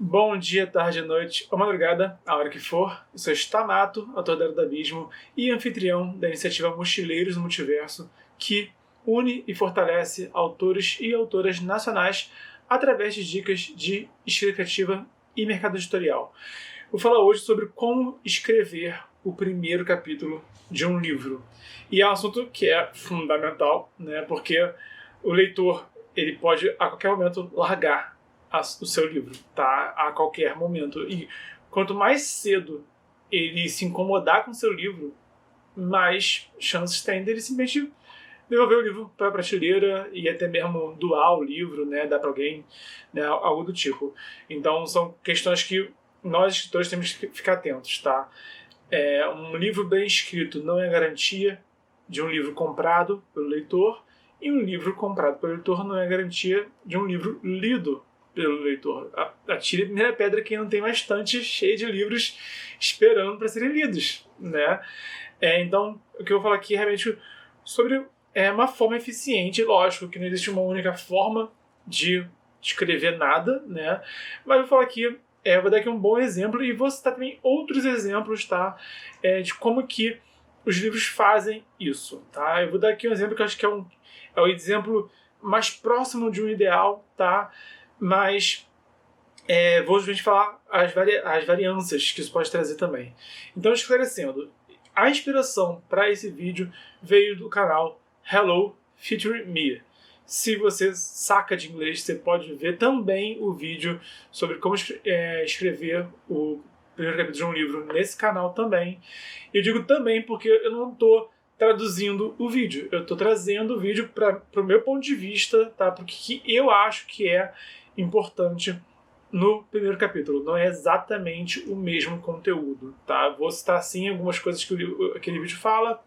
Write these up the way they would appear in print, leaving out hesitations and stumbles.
Bom dia, tarde, noite ou madrugada, a hora que for. Eu sou Stamato, autor da Era do Abismo e anfitrião da iniciativa Mochileiros do Multiverso, que une e fortalece autores e autoras nacionais através de dicas de escrita criativa e mercado editorial. Vou falar hoje sobre como escrever o primeiro capítulo de um livro. E é um assunto que é fundamental, né? Porque o leitor ele pode a qualquer momento largar o seu livro, tá? A qualquer momento. E quanto mais cedo ele se incomodar com o seu livro, mais chances tem dele simplesmente devolver o livro para a prateleira e até mesmo doar o livro, né, dar para alguém, né, algo do tipo. Então são questões que nós escritores temos que ficar atentos, tá? Um livro bem escrito não é garantia de um livro comprado pelo leitor, e um livro comprado pelo leitor não é garantia de um livro lido pelo leitor. Atire a primeira pedra quem não tem uma estante cheia de livros esperando para serem lidos, né? Então, o que eu vou falar aqui é realmente sobre uma forma eficiente. Lógico que não existe uma única forma de escrever nada, né? Mas eu vou falar aqui, vou dar aqui um bom exemplo e vou citar também outros exemplos, tá? De como que os livros fazem isso, tá? Eu vou dar aqui um exemplo que eu acho que é o exemplo mais próximo de um ideal, tá? Mas vou justamente falar as variâncias que isso pode trazer também. Então, esclarecendo, a inspiração para esse vídeo veio do canal Hello Featuring Me. Se você saca de inglês, você pode ver também o vídeo sobre como escrever o primeiro capítulo de um livro nesse canal também. Eu digo também porque eu não estou traduzindo o vídeo, eu estou trazendo o vídeo para o meu ponto de vista, tá? Porque eu acho que é importante no primeiro capítulo. Não é exatamente o mesmo conteúdo, tá? Vou citar sim algumas coisas que aquele vídeo fala,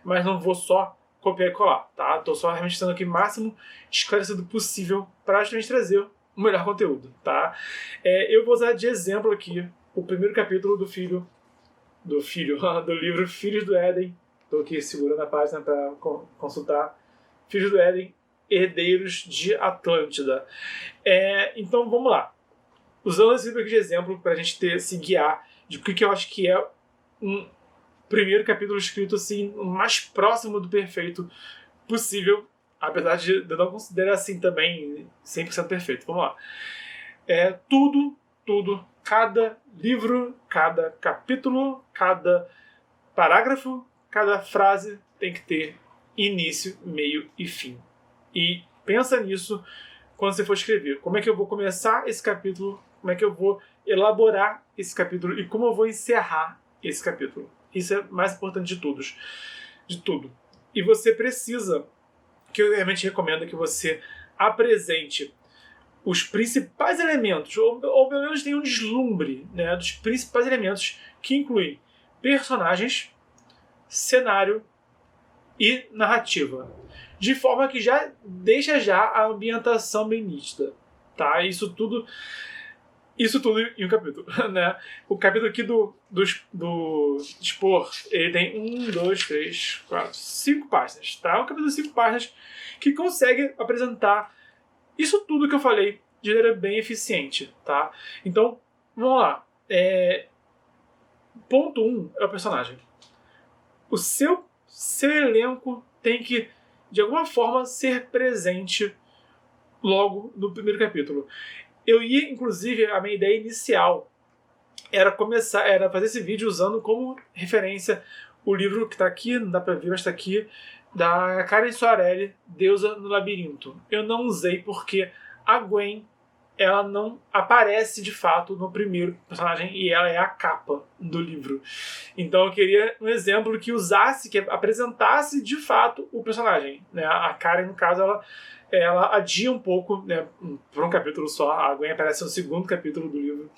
mas não vou só copiar e colar, tá? Tô só realmente estando aqui o máximo esclarecido possível para justamente trazer o melhor conteúdo, tá? Eu vou usar de exemplo aqui o primeiro capítulo do livro Filhos do Éden. Estou aqui segurando a página para consultar. Filhos do Éden, Herdeiros de Atlântida. Então vamos lá. Usando esse livro aqui de exemplo para a gente se guiar de o que eu acho que é um primeiro capítulo escrito assim, o mais próximo do perfeito possível, apesar de eu não considerar assim também 100% perfeito. Vamos lá. Tudo, cada livro, cada capítulo, cada parágrafo, cada frase tem que ter início, meio e fim. E pensa nisso quando você for escrever. Como é que eu vou começar esse capítulo? Como é que eu vou elaborar esse capítulo? E como eu vou encerrar esse capítulo? Isso é mais importante de tudo. E você precisa, que eu realmente recomendo que você apresente os principais elementos, ou pelo menos tenha um deslumbre, né, dos principais elementos que incluem personagens, cenário e narrativa. De forma que já deixa a ambientação bem nítida. Tá? Isso tudo em um capítulo. Né? O capítulo aqui do Expor, ele tem 1, 2, 3, 4, 5 páginas. Tá? Um capítulo de 5 páginas que consegue apresentar isso tudo que eu falei de maneira bem eficiente. Tá? Então, vamos lá. Ponto 1 é o personagem. O seu elenco tem que, de alguma forma, ser presente logo no primeiro capítulo. Eu ia, inclusive, a minha ideia inicial era fazer esse vídeo usando como referência o livro que está aqui, não dá para ver, mas está aqui, da Karen Soarelli, Deusa no Labirinto. Eu não usei porque a Gwen, ela não aparece de fato no primeiro personagem e ela é a capa do livro. Então eu queria um exemplo que apresentasse de fato o personagem. Né? A Karen, no caso, ela adia um pouco, né, por um capítulo só. A Gwen aparece no segundo capítulo do livro.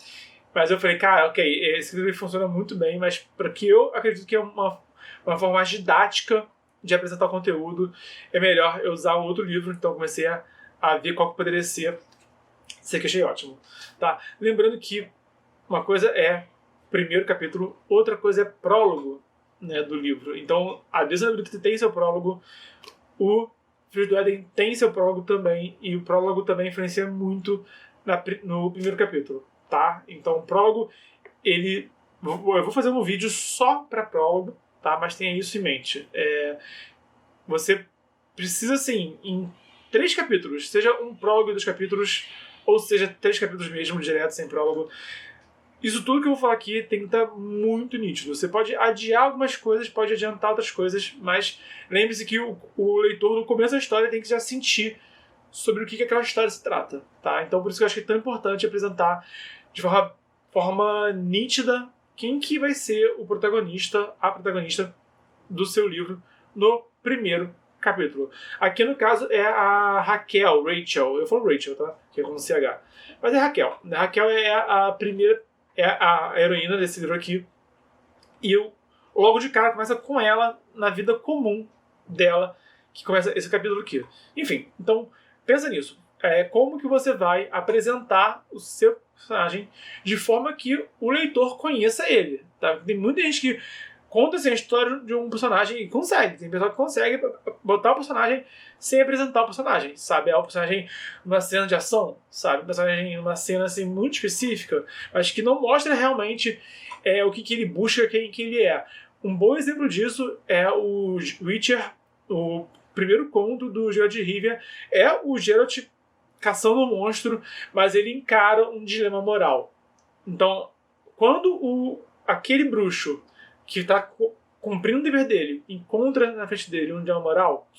Mas eu falei, cara, ok, esse livro funciona muito bem, mas para que eu acredito que é uma forma mais didática de apresentar o conteúdo, é melhor eu usar um outro livro. Então eu comecei a ver qual que poderia ser. Isso aqui eu achei ótimo. Tá? Lembrando que uma coisa é primeiro capítulo, outra coisa é prólogo, né, do livro. Então, a Deusa no Labirinto tem seu prólogo, o Filhos do Éden tem seu prólogo também, e o prólogo também influencia muito no primeiro capítulo. tá? Então, o prólogo, eu vou fazer um vídeo só para prólogo, tá? Mas tenha isso em mente. Você precisa, assim, em 3 capítulos, seja um prólogo e 2 capítulos, ou seja, 3 capítulos mesmo, direto, sem prólogo. Isso tudo que eu vou falar aqui tem que estar muito nítido. Você pode adiar algumas coisas, pode adiantar outras coisas, mas lembre-se que o leitor, no começo da história, tem que já sentir sobre o que aquela história se trata, tá? Então, por isso que eu acho que é tão importante apresentar de forma nítida quem que vai ser o protagonista, a protagonista do seu livro no primeiro capítulo. Aqui, no caso, é a Rachel. Eu falo Rachel, tá? Que é com CH. Mas é Rachel. A Rachel é a primeira, é a heroína desse livro aqui. E logo de cara começa com ela na vida comum dela, que começa esse capítulo aqui. Enfim, então pensa nisso. Como que você vai apresentar o seu personagem de forma que o leitor conheça ele. Tá? Tem muita gente que conta assim, a história de um personagem e consegue. Tem pessoal que consegue botar o personagem sem apresentar o personagem, sabe? O personagem numa cena de ação, sabe? O personagem numa cena assim, muito específica, mas que não mostra realmente o que ele busca, quem que ele é. Um bom exemplo disso é o Witcher, o primeiro conto do Geralt de Rivia, é o Geralt caçando um monstro, mas ele encara um dilema moral. Então, quando aquele bruxo que está cumprindo o dever dele encontra na frente dele um dilema moral,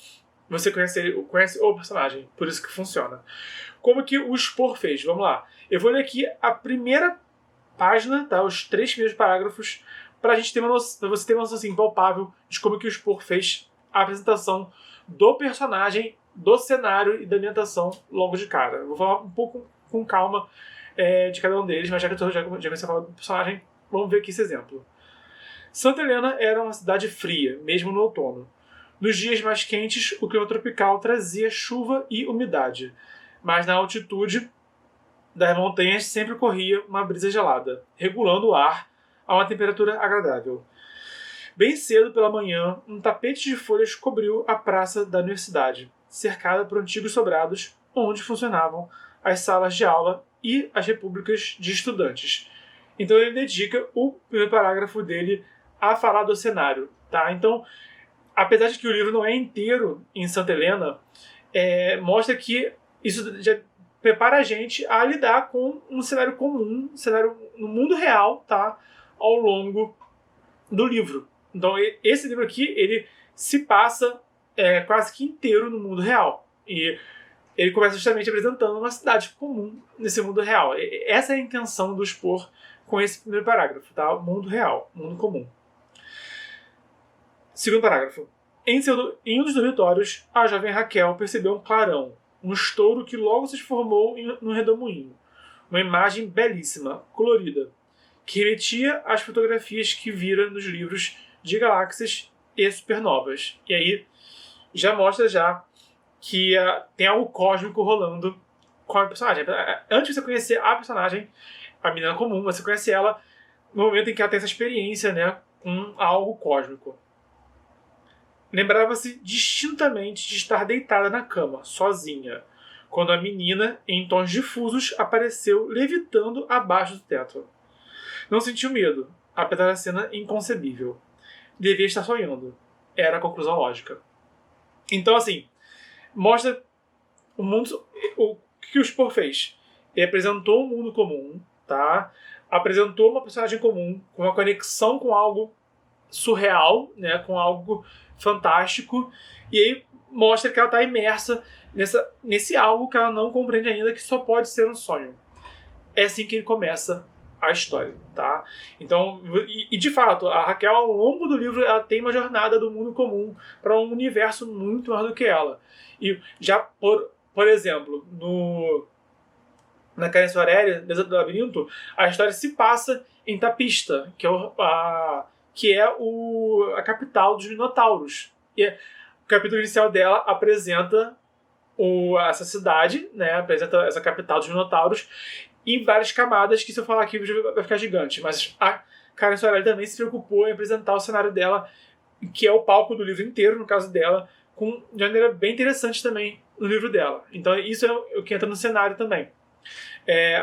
você conhece o personagem. Por isso que funciona. Como que o Spohr fez? Vamos lá. Eu vou ler aqui a primeira página, tá? Os 3 primeiros parágrafos, para você ter uma noção assim, palpável de como que o Spohr fez a apresentação do personagem, do cenário e da ambientação logo de cara. Eu vou falar um pouco com calma de cada um deles, mas já que eu já comecei a falar do personagem, vamos ver aqui esse exemplo. Santa Helena era uma cidade fria, mesmo no outono. Nos dias mais quentes, o clima tropical trazia chuva e umidade, mas na altitude das montanhas sempre corria uma brisa gelada, regulando o ar a uma temperatura agradável. Bem cedo pela manhã, um tapete de folhas cobriu a praça da universidade, cercada por antigos sobrados, onde funcionavam as salas de aula e as repúblicas de estudantes. Então ele dedica o primeiro parágrafo dele a falar do cenário. Tá? Então, apesar de que o livro não é inteiro em Santa Helena, mostra que isso já prepara a gente a lidar com um cenário comum, um cenário no mundo real, tá? Ao longo do livro. Então, esse livro aqui, ele se passa quase que inteiro no mundo real. E ele começa justamente apresentando uma cidade comum nesse mundo real. Essa é a intenção do Spohr com esse primeiro parágrafo, tá? O mundo real, mundo comum. Segundo parágrafo. Em um dos dormitórios, a jovem Raquel percebeu um clarão, um estouro que logo se transformou num redemoinho. Uma imagem belíssima, colorida, que remetia às fotografias que vira nos livros de galáxias e supernovas. E aí já mostra que tem algo cósmico rolando com a personagem. Antes de você conhecer a personagem, a menina comum, você conhece ela no momento em que ela tem essa experiência, né, com algo cósmico. Lembrava-se distintamente de estar deitada na cama, sozinha, quando a menina, em tons difusos, apareceu levitando abaixo do teto. Não sentiu medo, apesar da cena inconcebível. Devia estar sonhando. Era a conclusão lógica. Então, assim, mostra o mundo, o que o Spohr fez. Ele apresentou um mundo comum, tá? Apresentou uma personagem comum, com uma conexão com algo surreal, né? Com algo fantástico, e aí mostra que ela está imersa nesse algo que ela não compreende ainda, que só pode ser um sonho. É assim que ele começa a história, tá? Então, e de fato, a Raquel, ao longo do livro, ela tem uma jornada do mundo comum para um universo muito maior do que ela. E já, por exemplo, na Cadência Aurélia, Deserto do Labirinto, a história se passa em Tapista, que é a capital dos Minotauros. E o capítulo inicial dela apresenta essa cidade, né? Apresenta essa capital dos Minotauros em várias camadas, que se eu falar aqui vai ficar gigante. Mas a Karen Soares também se preocupou em apresentar o cenário dela, que é o palco do livro inteiro, no caso dela, de maneira bem interessante também no livro dela. Então isso é o que entra no cenário também.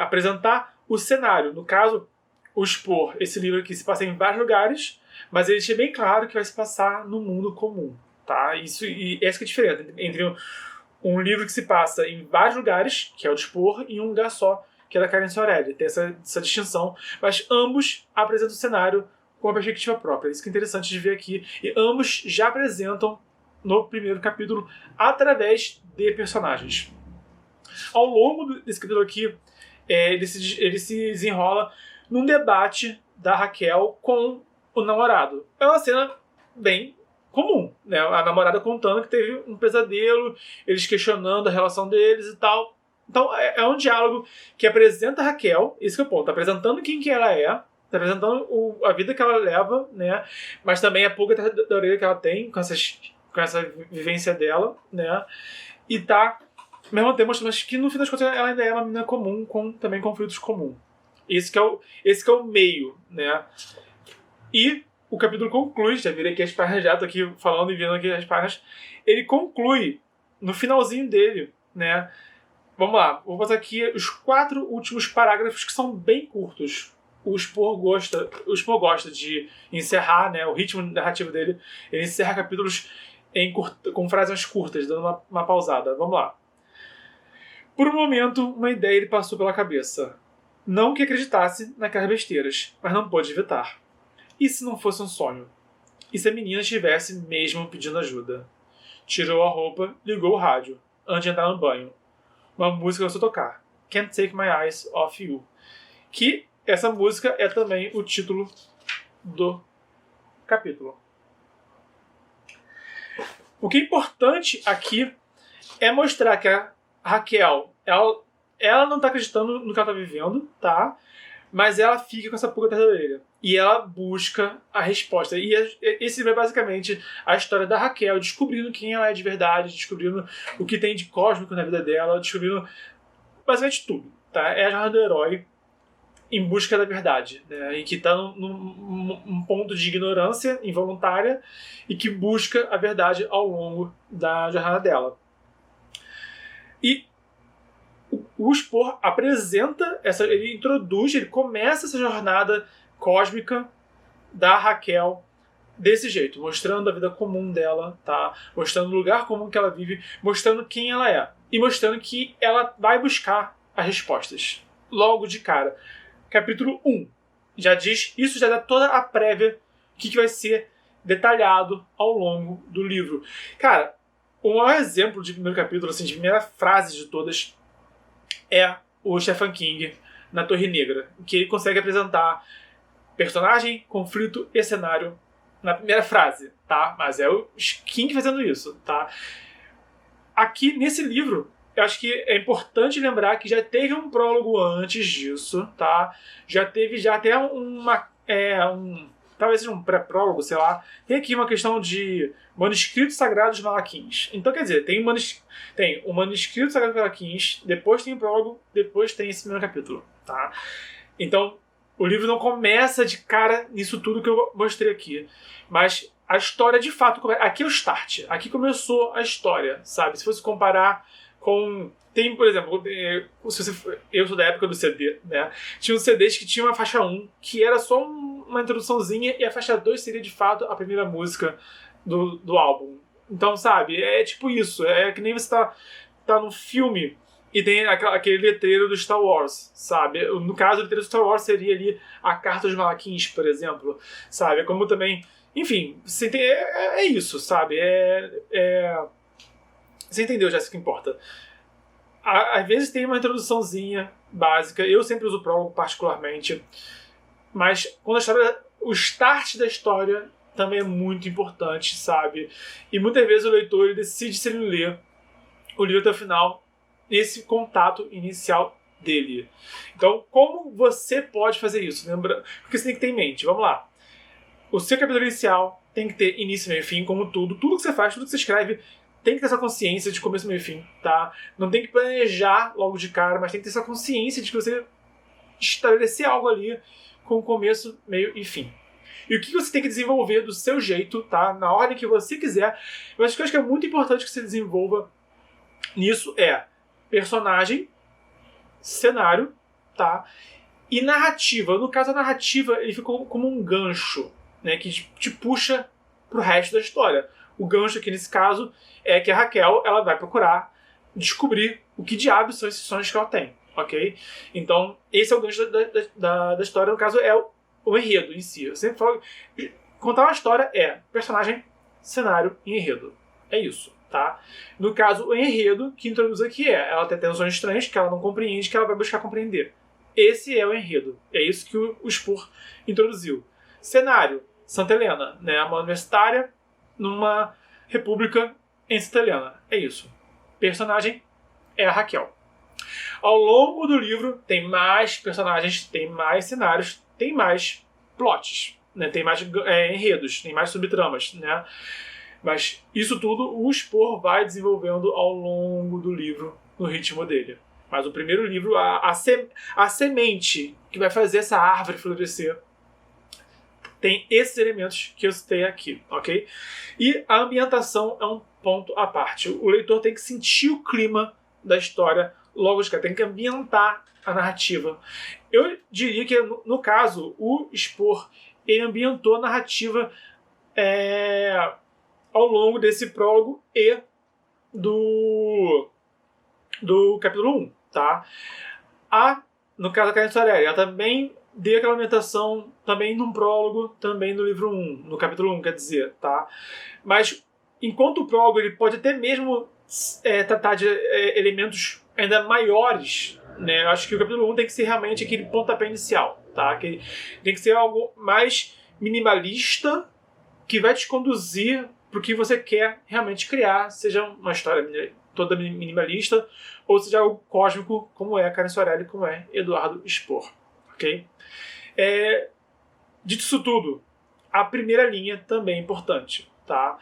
Apresentar o cenário. No caso, o Expor, esse livro aqui se passa em vários lugares, mas ele deixa bem claro que vai se passar no mundo comum, tá? Essa que é a diferença entre um livro que se passa em vários lugares, que é o Expor, e um lugar só, que é da Karen Sorelli. Tem essa distinção, mas ambos apresentam o cenário com uma perspectiva própria. Isso que é interessante de ver aqui. E ambos já apresentam no primeiro capítulo através de personagens. Ao longo desse capítulo aqui, ele se desenrola num debate da Raquel com o namorado. É uma cena bem comum, né? A namorada contando que teve um pesadelo, eles questionando a relação deles e tal. Então é um diálogo que apresenta a Raquel, esse que é o ponto, tá apresentando quem que ela é, tá apresentando a vida que ela leva, né? Mas também a pulga da orelha que ela tem com essa vivência dela, né? E tá, ao mesmo tempo, mostrando que no fim das contas ela ainda é uma menina comum, com também conflitos comuns. Esse que é o meio, né? E o capítulo conclui, já virei aqui as páginas, já tô aqui falando e vendo aqui as páginas, ele conclui no finalzinho dele, né? Vamos lá, vou botar aqui os 4 últimos parágrafos que são bem curtos. O Expor gosta de encerrar, né, o ritmo narrativo dele, ele encerra capítulos com frases mais curtas, dando uma pausada. Vamos lá. Por um momento, uma ideia lhe passou pela cabeça. Não que acreditasse naquelas besteiras, mas não pôde evitar. E se não fosse um sonho? E se a menina estivesse mesmo pedindo ajuda? Tirou a roupa, ligou o rádio, antes de entrar no banho. Uma música começou a tocar. Can't Take My Eyes Off You. Que essa música é também o título do capítulo. O que é importante aqui é mostrar que a Raquel, ela não está acreditando no que ela está vivendo, tá? Mas ela fica com essa pulga atrás da orelha. E ela busca a resposta. E esse é basicamente a história da Raquel, descobrindo quem ela é de verdade, descobrindo o que tem de cósmico na vida dela, descobrindo basicamente tudo, tá? É a jornada do herói em busca da verdade, né? E que está num ponto de ignorância involuntária e que busca a verdade ao longo da jornada dela. E o Expor apresenta, ele introduz, ele começa essa jornada cósmica da Raquel desse jeito, mostrando a vida comum dela, tá? Mostrando o lugar comum que ela vive, mostrando quem ela é e mostrando que ela vai buscar as respostas logo de cara. Capítulo 1 já diz, isso já dá toda a prévia que vai ser detalhado ao longo do livro. Cara, o maior exemplo de primeiro capítulo, assim, de primeira frase de todas, é o Stephen King na Torre Negra, que ele consegue apresentar personagem, conflito e cenário na primeira frase, tá? Mas é o King fazendo isso, tá? Aqui, nesse livro, eu acho que é importante lembrar que já teve um prólogo antes disso, tá? Já teve até talvez seja um pré-prólogo, sei lá. Tem aqui uma questão de manuscritos sagrados de Malaquins. Então, quer dizer, tem o manuscrito sagrado de Malaquins, depois tem o prólogo, depois tem esse primeiro capítulo, tá? Então, o livro não começa de cara nisso tudo que eu mostrei aqui. Mas a história, de fato, aqui é o start. Aqui começou a história, sabe? Se fosse comparar com... Tem, por exemplo, eu sou da época do CD, né? Tinha uns CDs que tinha uma faixa 1, que era só uma introduçãozinha, e a faixa 2 seria, de fato, a primeira música do álbum. Então, sabe, é tipo isso. É que nem você tá num filme e tem aquele letreiro do Star Wars, sabe? No caso, o letreiro do Star Wars seria ali a Carta dos Malaquins, por exemplo, sabe? Como também... Enfim, é isso, sabe? Você entendeu, já isso que importa. Às vezes tem uma introduçãozinha básica, eu sempre uso o prólogo particularmente, mas quando o start da história também é muito importante, sabe? E muitas vezes o leitor ele decide se ele lê o livro até o final, nesse contato inicial dele. Então, como você pode fazer isso? Lembra? Porque você tem que ter em mente, vamos lá. O seu capítulo inicial tem que ter início, meio e fim, como tudo. Tudo que você faz, tudo que você escreve, tem que ter essa consciência de começo, meio e fim, tá? Não tem que planejar logo de cara, mas tem que ter essa consciência de que você estabelecer algo ali com começo, meio e fim. E o que você tem que desenvolver do seu jeito, tá? Na ordem que você quiser. Mas o que eu acho que é muito importante que você desenvolva nisso é personagem, cenário, tá? E narrativa. No caso, a narrativa ele ficou como um gancho, né, que te puxa pro resto da história. O gancho aqui, nesse caso, é que a Raquel ela vai procurar descobrir o que diabos são esses sonhos que ela tem, ok? Então, esse é o gancho da história. No caso, é o enredo em si. Eu sempre falo... Contar uma história é personagem, cenário e enredo. É isso, tá? No caso, o enredo que introduz aqui ela tem tensões estranhas que ela não compreende, que ela vai buscar compreender. Esse é o enredo. É isso que o Spur introduziu. Cenário, Santa Helena, né? Uma universitária numa república em Santa Helena. É isso. Personagem é a Raquel. Ao longo do livro tem mais personagens, tem mais cenários, tem mais plots, né? Tem mais enredos, tem mais subtramas, né? Mas isso tudo o Spur vai desenvolvendo ao longo do livro no ritmo dele. Mas o primeiro livro, a semente que vai fazer essa árvore florescer, tem esses elementos que eu citei aqui, ok? E a ambientação é um ponto à parte. O leitor tem que sentir o clima da história logo de cara, tem que ambientar a narrativa. Eu diria que, no caso, o Spur ele ambientou a narrativa ao longo desse prólogo e do capítulo 1, tá? No caso da Karen Soares, ela também deu aquela ambientação também num prólogo, também no livro 1, no capítulo 1, quer dizer, tá? Mas, enquanto o prólogo ele pode até mesmo tratar de elementos ainda maiores, né? Eu acho que o capítulo 1 tem que ser realmente aquele pontapé inicial, tá? Que tem que ser algo mais minimalista, que vai te conduzir para o que você quer realmente criar, seja uma história toda minimalista, ou seja algo cósmico, como é a Karen Soares, como é Eduardo Spor. Ok? Dito isso tudo, a primeira linha também é importante. Tá?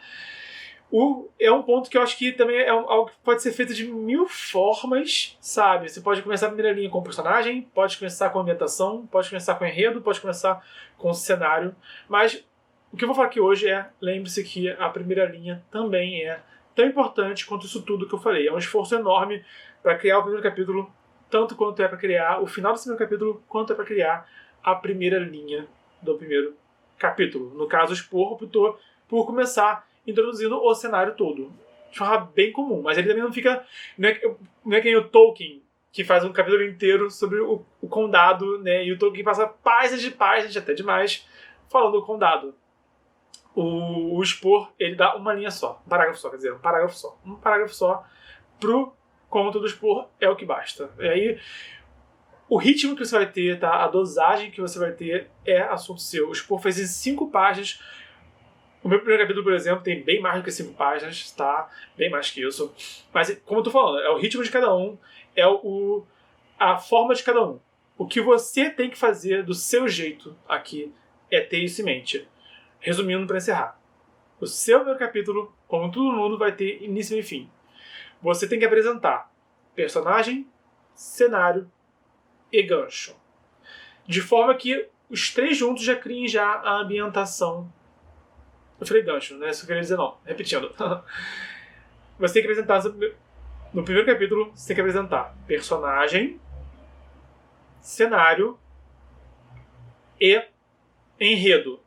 É um ponto que eu acho que também é algo que pode ser feito de 1000 formas, sabe? Você pode começar a primeira linha com o personagem, pode começar com a ambientação, pode começar com o enredo, pode começar com o cenário, mas o que eu vou falar aqui hoje lembre-se que a primeira linha também é tão importante quanto isso tudo que eu falei. É um esforço enorme para criar o primeiro capítulo, tanto quanto é para criar o final do primeiro capítulo, quanto é para criar a primeira linha do primeiro capítulo. No caso, o Spor optou por começar introduzindo o cenário todo. De forma bem comum, mas ele também não fica... Não é que nem o Tolkien, que faz um capítulo inteiro sobre o condado, né? E o Tolkien passa páginas de páginas, até demais, falando do condado. O Spor, ele dá uma linha só, um parágrafo só, quer dizer, um parágrafo só pro conto do Spor é o que basta. E aí, o ritmo que você vai ter, tá? A dosagem que você vai ter é assunto seu. O Spor fez em 5 páginas. O meu primeiro capítulo, por exemplo, tem bem mais do que 5 páginas, tá? Bem mais que isso. Mas, como eu tô falando, é o ritmo de cada um, é a forma de cada um. O que você tem que fazer do seu jeito aqui é ter isso em mente. Resumindo para encerrar. O seu primeiro capítulo, como todo mundo, vai ter início e fim. Você tem que apresentar personagem, cenário e gancho. De forma que os 3 juntos já criem já a ambientação. Eu falei gancho, não é isso que eu queria dizer não. Repetindo. Você tem que apresentar, no primeiro capítulo, você tem que apresentar personagem, cenário e enredo.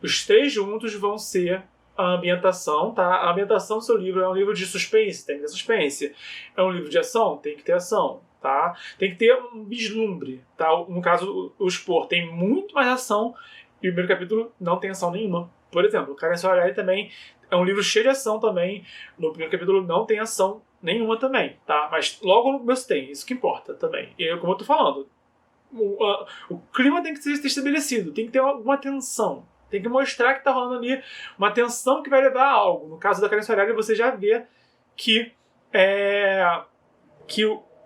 Os 3 juntos vão ser a ambientação, tá? A ambientação do seu livro é um livro de suspense, tem que ter suspense. É um livro de ação, tem que ter ação, tá? Tem que ter um vislumbre, tá? No caso, o Spor tem muito mais ação e o primeiro capítulo não tem ação nenhuma. Por exemplo, o Karen Soares também é um livro cheio de ação também. No primeiro capítulo não tem ação nenhuma também, tá? Mas logo no começo tem, isso que importa também. E como eu tô falando, o clima tem que ser estabelecido, tem que ter alguma tensão. Tem que mostrar que está rolando ali uma tensão que vai levar a algo. No caso da Karen Soares, você já vê que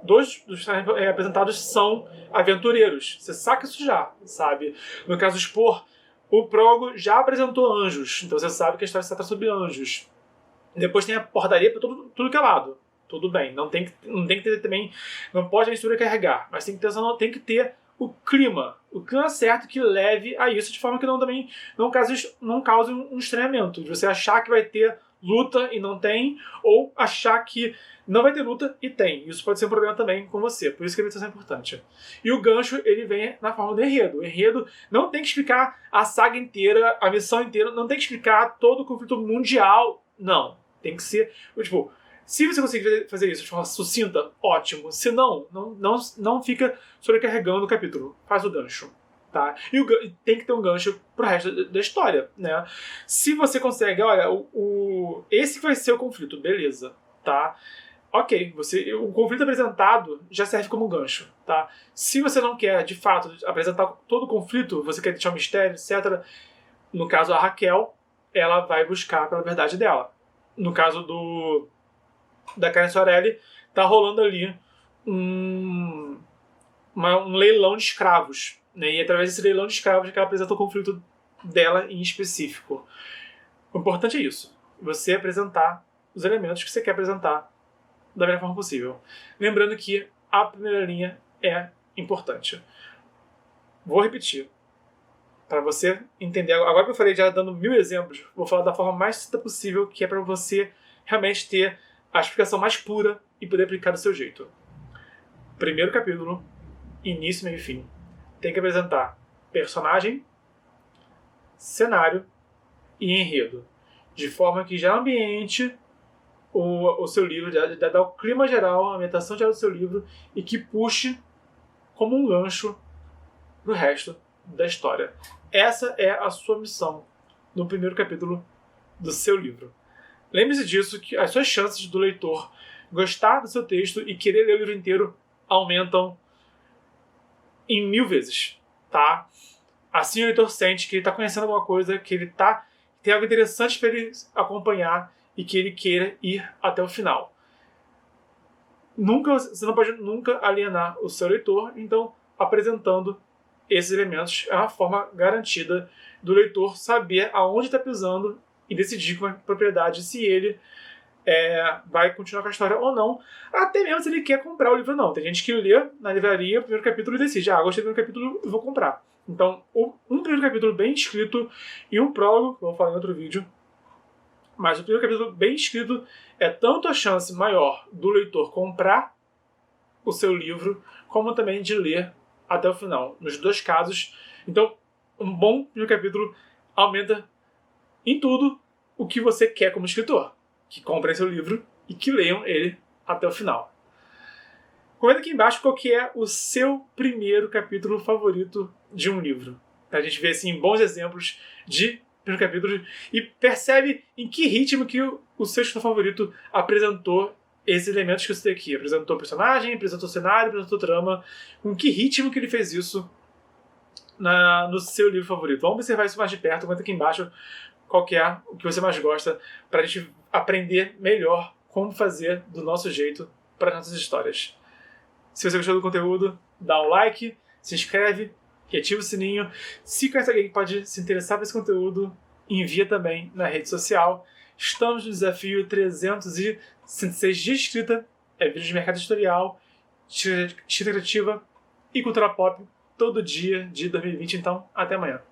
2 dos apresentados são aventureiros. Você saca isso já, sabe? No caso do Spor, o prólogo já apresentou anjos. Então você sabe que a história se trata sobre anjos. Depois tem a porradaria para tudo que é lado. Tudo bem. Não tem que ter também... Não pode a mistura carregar. Mas tem que ter o clima certo que leve a isso, de forma que não cause um estranhamento, de você achar que vai ter luta e não tem, ou achar que não vai ter luta e tem. Isso pode ser um problema também com você, por isso que a meditação é importante. E o gancho, ele vem na forma do enredo. O enredo não tem que explicar a saga inteira, a missão inteira, não tem que explicar todo o conflito mundial, não. Tem que ser, tipo, se você conseguir fazer isso de forma sucinta, ótimo. Se não, não fica sobrecarregando o capítulo. Faz o gancho. Tá? E tem que ter um gancho pro resto da história, né? Se você consegue, olha, esse vai ser o conflito, beleza, tá? Ok, o conflito apresentado já serve como gancho, tá? Se você não quer, de fato, apresentar todo o conflito, você quer deixar um mistério, etc. No caso, a Raquel, ela vai buscar pela verdade dela. No caso da Karen Soarelli, tá rolando ali um leilão de escravos, né? E através desse leilão de escravos que ela apresenta o conflito dela em específico. O importante é isso. Você apresentar os elementos que você quer apresentar da melhor forma possível. Lembrando que a primeira linha é importante. Vou repetir. Para você entender. Agora que eu falei já dando 1000 exemplos, vou falar da forma mais simples possível, que é para você realmente ter a explicação mais pura e poder aplicar do seu jeito. Primeiro capítulo, início, meio e fim. Tem que apresentar personagem, cenário e enredo. De forma que já ambiente o seu livro, dá o clima geral, a ambientação geral do seu livro e que puxe como um gancho pro resto da história. Essa é a sua missão no primeiro capítulo do seu livro. Lembre-se disso, que as suas chances do leitor gostar do seu texto e querer ler o livro inteiro aumentam em 1000 vezes, tá? Assim o leitor sente que ele está conhecendo alguma coisa, que ele tem algo interessante para ele acompanhar e que ele queira ir até o final. Você não pode nunca alienar o seu leitor, então apresentando esses elementos é uma forma garantida do leitor saber aonde está pisando e decidir com a propriedade se ele vai continuar com a história ou não, até mesmo se ele quer comprar o livro ou não. Tem gente que lê na livraria o primeiro capítulo e decide, gostei do primeiro capítulo, eu vou comprar. Então, um primeiro capítulo bem escrito e um prólogo, que eu vou falar em outro vídeo, mas o primeiro capítulo bem escrito é tanto a chance maior do leitor comprar o seu livro, como também de ler até o final, nos dois casos. Então, um bom primeiro capítulo aumenta em tudo o que você quer como escritor. Que comprem seu livro e que leiam ele até o final. Comenta aqui embaixo qual que é o seu primeiro capítulo favorito de um livro. Pra gente ver assim, bons exemplos de primeiro capítulo e percebe em que ritmo que o seu escritor favorito apresentou esses elementos que eu citei aqui. Apresentou personagem, apresentou cenário, apresentou trama. Com que ritmo que ele fez isso no seu livro favorito. Vamos observar isso mais de perto. Comenta aqui embaixo qual que é o que você mais gosta, para a gente aprender melhor como fazer do nosso jeito para as nossas histórias. Se você gostou do conteúdo, dá um like, se inscreve e ativa o sininho. Se conhece alguém que pode se interessar por esse conteúdo, envia também na rede social. Estamos no desafio 366 dias de escrita, vídeo de mercado editorial, escrita criativa e cultura pop todo dia de 2020. Então, até amanhã.